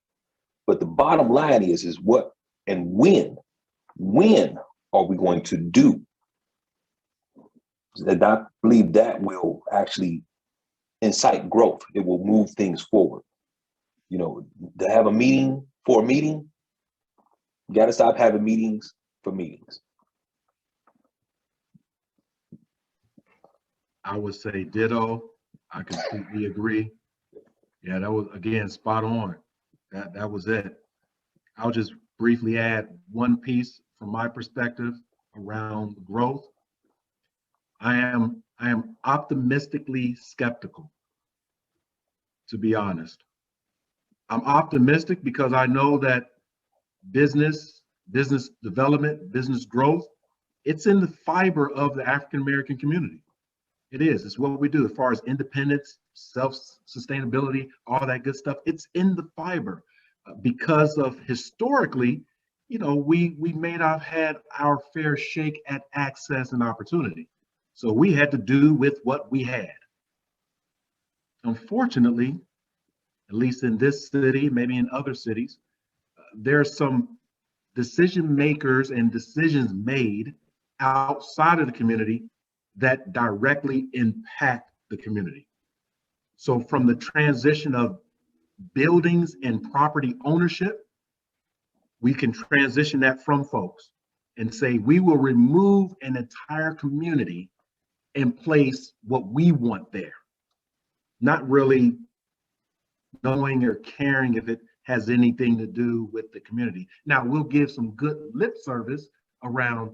but the bottom line is what and when are we going to do? And I believe that will actually incite growth. It will move things forward. To have a meeting for a meeting, you got to stop having meetings for meetings. I would say ditto. I completely agree. Yeah, that was, again, spot on. That was it. I'll just briefly add one piece from my perspective around growth. I am optimistically skeptical, to be honest. I'm optimistic because I know that business development, business growth, it's in the fiber of the African American community. It is. It's what we do as far as independence, self-sustainability, all that good stuff. It's in the fiber because of historically, we may not have had our fair shake at access and opportunity. So we had to do with what we had. Unfortunately, at least in this city, maybe in other cities, there's some decision makers and decisions made outside of the community that directly impact the community. So from the transition of buildings and property ownership, we can transition that from folks and say, we will remove an entire community and place what we want there. Not really knowing or caring if it has anything to do with the community. Now, we'll give some good lip service around,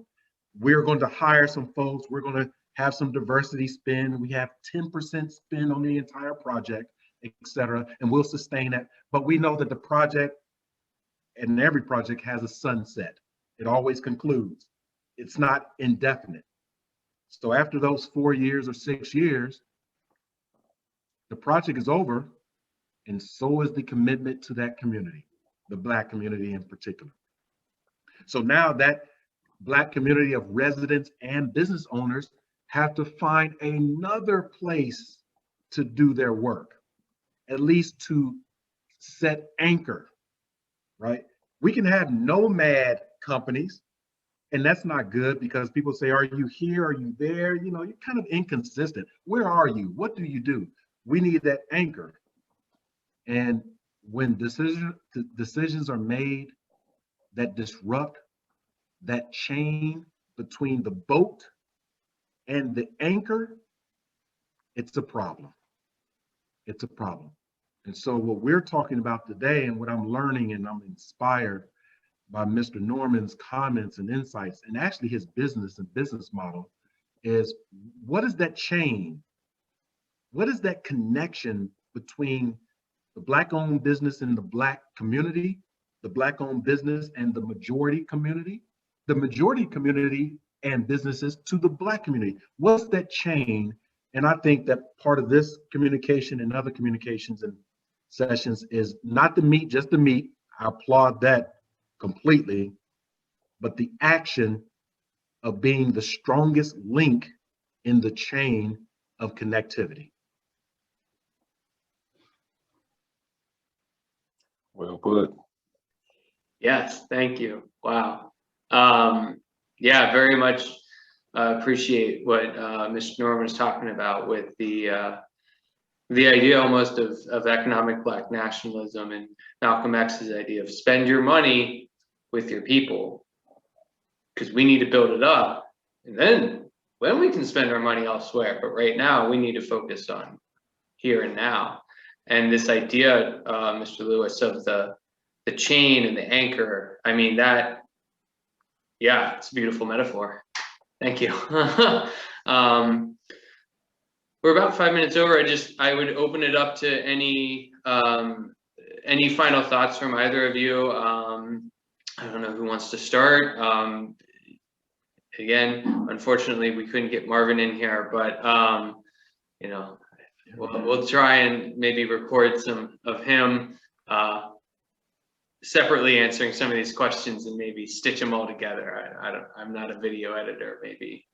we're going to hire some folks, we're going to have some diversity spend, we have 10% spend on the entire project, et cetera, and we'll sustain that. But we know that the project, and every project has a sunset. It always concludes. It's not indefinite. So after those 4 years or 6 years, the project is over, and so is the commitment to that community, the Black community in particular. So now that Black community of residents and business owners have to find another place to do their work, at least to set anchor, right? We can have nomad companies, and that's not good because people say, are you here? Are you there? You know, you're kind of inconsistent. Where are you? What do you do? We need that anchor. And when decisions are made that disrupt that chain between the boat and the anchor, it's a problem. It's a problem. And so what we're talking about today, and what I'm learning, and I'm inspired by Mr. Norman's comments and insights, and actually his business and business model, is what is that chain? What is that connection between the Black-owned business in the Black community, the Black-owned business and the majority community, the majority community and businesses to the Black community? What's that chain? And I think that part of this communication and other communications and sessions is not the meat, just the meat. I applaud that completely, but the action of being the strongest link in the chain of connectivity. Well put. Yes, thank you. Wow. Yeah, very much appreciate what Mr. Norman is talking about with the idea almost of economic Black nationalism, and Malcolm X's idea of spend your money with your people, because we need to build it up, and then we can spend our money elsewhere. But right now we need to focus on here and now. And this idea, Mr. Lewis, of the chain and the anchor, I mean, that, yeah, it's a beautiful metaphor. Thank you. We're about 5 minutes over. I would open it up to any final thoughts from either of you. I don't know who wants to start. Again, unfortunately, we couldn't get Marvin in here, but you know, we'll try and maybe record some of him separately answering some of these questions and maybe stitch them all together. I'm not a video editor. Maybe.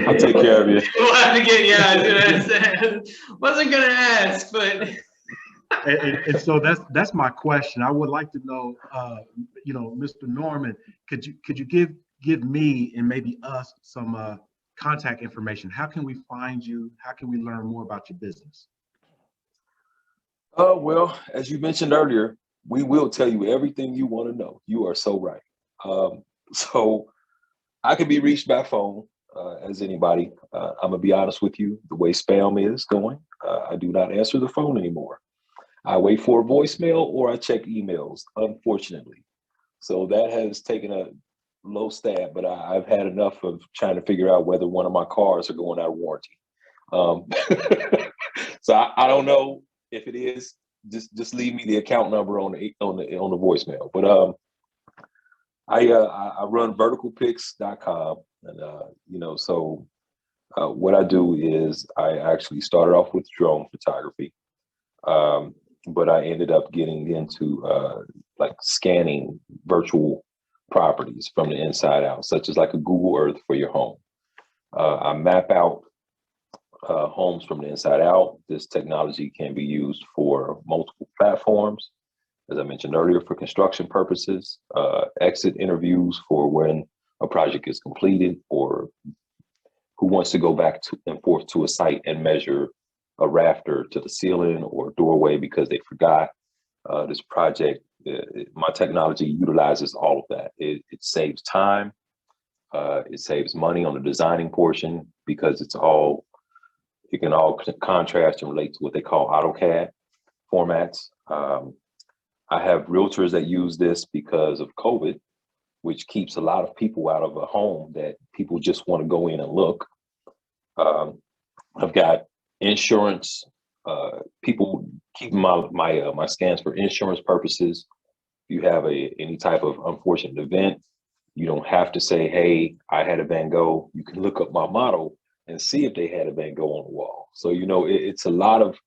I'll take care of you. We'll have to get, yeah, I was gonna say, wasn't gonna ask, but. And so that's my question. I would like to know, you know, Mr. Norman, could you give me and maybe us some contact information? How can we find you? How can we learn more about your business? Well, as you mentioned earlier, we will tell you everything you want to know. You are so right. So I can be reached by phone as anybody. I'm gonna be honest with you, the way spam is going, I do not answer the phone anymore. I wait for a voicemail or I check emails, unfortunately. So that has taken a low stab, but I've had enough of trying to figure out whether one of my cars are going out of warranty. So I don't know if it is. Just leave me the account number on the voicemail. But I run verticalpics.com, and you know, so what I do is I actually started off with drone photography, but I ended up getting into like scanning virtual properties from the inside out, such as like a Google Earth for your home. I map out homes from the inside out. This technology can be used for multiple platforms, as I mentioned earlier, for construction purposes, exit interviews for when a project is completed, or who wants to go back and forth to a site and measure a rafter to the ceiling or doorway because they forgot. this project, my technology utilizes all of that. It saves time. It saves money on the designing portion because it can all contrast and relate to what they call AutoCAD formats. I have realtors that use this because of COVID, which keeps a lot of people out of a home that people just want to go in and look. I've got insurance. People keep my scans for insurance purposes. If you have any type of unfortunate event, you don't have to say, hey, I had a Van Gogh. You can look up my model and see if they had a Van Gogh on the wall. So, it's a lot of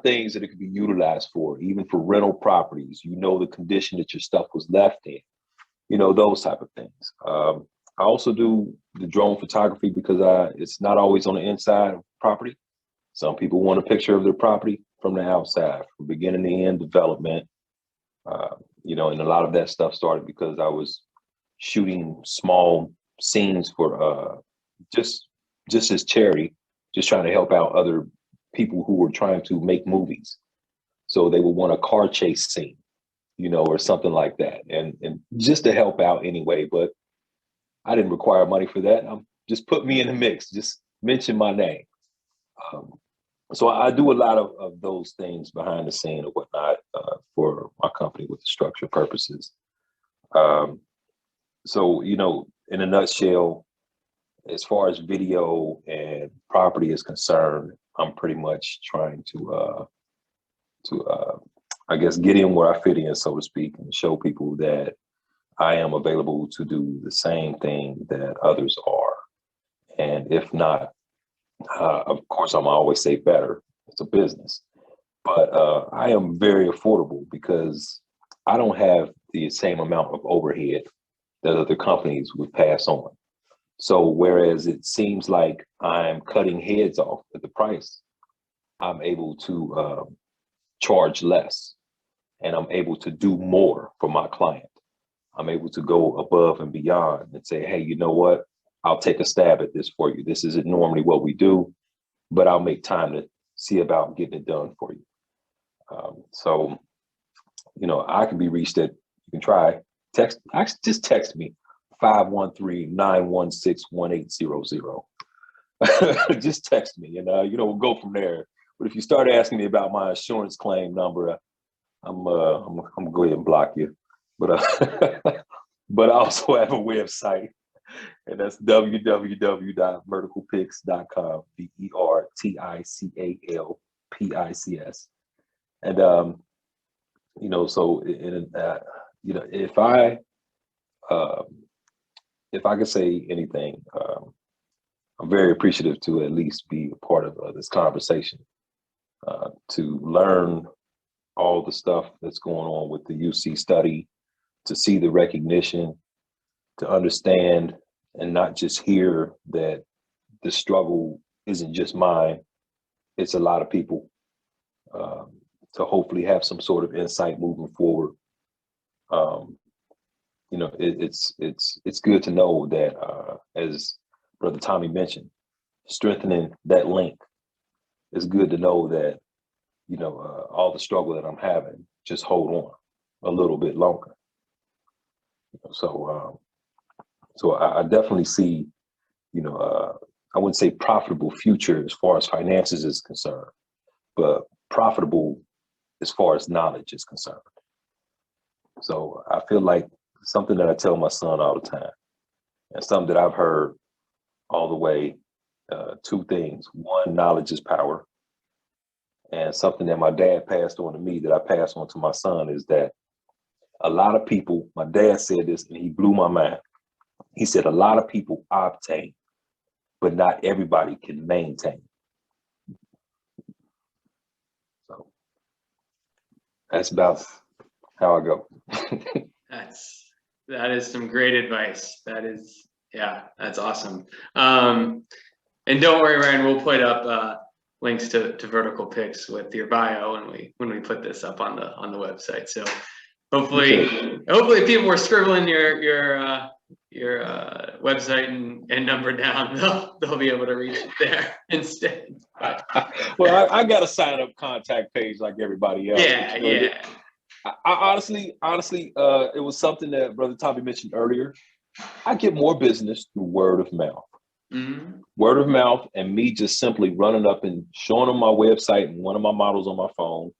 things that it could be utilized for, even for rental properties, the condition that your stuff was left in, those type of things. I also do the drone photography because it's not always on the inside of property. Some people want a picture of their property from the outside, from beginning to end development. And a lot of that stuff started because I was shooting small scenes for just as charity, just trying to help out other people who were trying to make movies. So they would want a car chase scene, or something like that. And just to help out anyway, but I didn't require money for that. Just put me in the mix, just mention my name. So I do a lot of those things behind the scene or whatnot for my company with the structure purposes. So, in a nutshell, as far as video and property is concerned, I'm pretty much trying to I guess, get in where I fit in, so to speak, and show people that I am available to do the same thing that others are. And if not, of course, I'm always say better. It's a business. But I am very affordable because I don't have the same amount of overhead that other companies would pass on. So whereas it seems like I'm cutting heads off at the price, I'm able to charge less, and I'm able to do more for my client. I'm able to go above and beyond and say, hey, you know what? I'll take a stab at this for you. This isn't normally what we do, but I'll make time to see about getting it done for you. So, I can be reached at, you can try, just text me, 513-916-1800. Just text me and, we'll go from there. But if you start asking me about my insurance claim number, I'm gonna go ahead and block you. But but I also have a website, and that's www.verticalpics.com, VERTICALPICS. And so if I could say anything, I'm very appreciative to at least be a part of this conversation, to learn all the stuff that's going on with the UC study, to see the recognition, to understand and not just hear that the struggle isn't just mine, it's a lot of people, to hopefully have some sort of insight moving forward. It's good to know that, as Brother Tommy mentioned, strengthening that link. It's good to know that, all the struggle that I'm having, just hold on a little bit longer. So I definitely see, I wouldn't say profitable future as far as finances is concerned, but profitable as far as knowledge is concerned. So I feel like something that I tell my son all the time, and something that I've heard all the way, two things. One, knowledge is power. And something that my dad passed on to me that I pass on to my son is that a lot of people, my dad said this and he blew my mind. He said, a lot of people obtain, but not everybody can maintain. So that's about how I go. That is some great advice. That's awesome. And don't worry, Ryan, we'll put up links to Vertical Pics with your bio when we put this up on the website. So hopefully people were scribbling your website and number down. They'll be able to reach it there instead. Well, I got a sign up contact page like everybody else. Yeah. honestly, it was something that Brother Tommy mentioned earlier. I get more business through word of mouth. Mm-hmm. Word of mouth and me just simply running up and showing them my website and one of my models on my phone.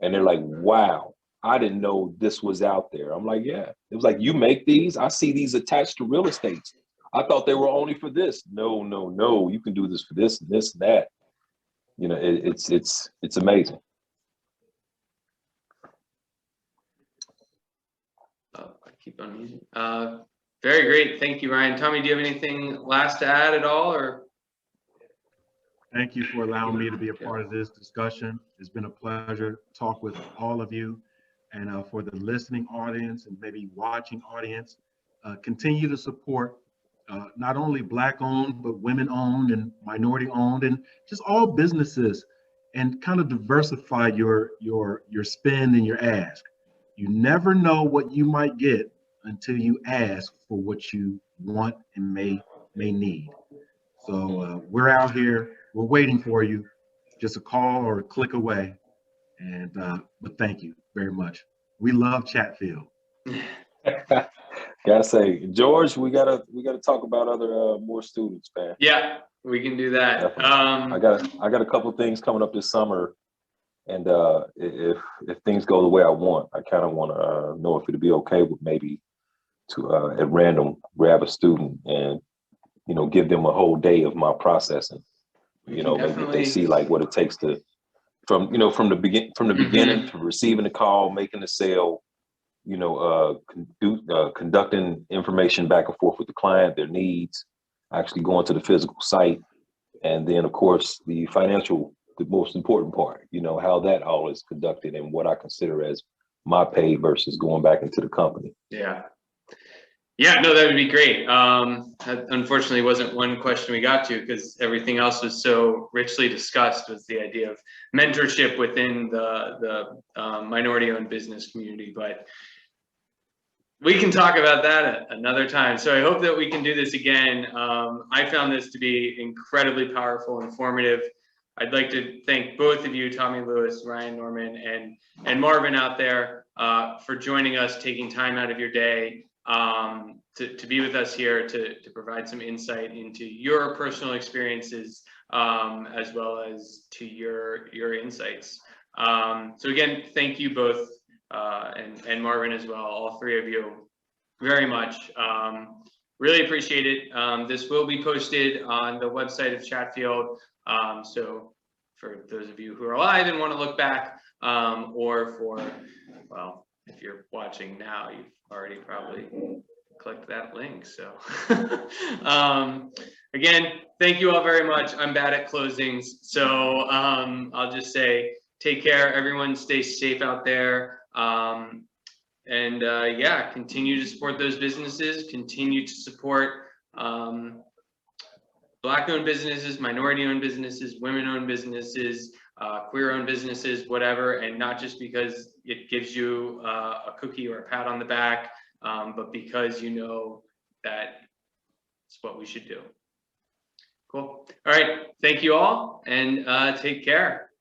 And they're like, wow, I didn't know this was out there. I'm like, yeah. It was like, you make these? I see these attached to real estate. I thought they were only for this. No, no, no. You can do this for this and this and that. You know, it's amazing. Oh, I keep on using. Very great. Thank you, Ryan. Tommy, do you have anything last to add at all, or? Thank you for allowing me to be a part of this discussion. It's been a pleasure to talk with all of you. And for the listening audience and maybe watching audience, continue to support not only Black owned, but women owned and minority owned and just all businesses, and kind of diversify your spend and your ask. You never know what you might get until you ask for what you want and may need. So we're out here, we're waiting for you. Just a call or a click away. And but thank you very much. We love Chatfield. Gotta say, George, we gotta talk about other more students, man. Yeah, we can do that. Definitely. I got a couple of things coming up this summer, and if things go the way I want, I kind of want to know if it'd be okay with maybe to at random grab a student and give them a whole day of my processing. Maybe if they see like what it takes to from the beginning to receiving the call, making the sale, conducting information back and forth with the client, their needs, actually going to the physical site, and then of course the financial, the most important part, how that all is conducted and what I consider as my pay versus going back into the company. Yeah, no, that would be great. That unfortunately wasn't one question we got to, because everything else was so richly discussed, was the idea of mentorship within the minority-owned business community. But we can talk about that another time. So I hope that we can do this again. I found this to be incredibly powerful, informative. I'd like to thank both of you, Tommy Lewis, Ryan Norman, and Marvin out there for joining us, taking time out of your day to be with us here, to provide some insight into your personal experiences as well as to your insights. So again, thank you both, and Marvin as well, all three of you, very much. Really appreciate it. This will be posted on the website of Chatfield. So for those of you who are alive and want to look back, or well, if you're watching now, you've already probably clicked that link. So again, thank you all very much. I'm bad at closings, so I'll just say take care, everyone. Stay safe out there. And yeah, continue to support those businesses, continue to support Black-owned businesses, minority-owned businesses, women-owned businesses, queer-owned businesses, whatever, and not just because it gives you a cookie or a pat on the back, but because you know that it's what we should do. Cool. All right. Thank you all, and take care.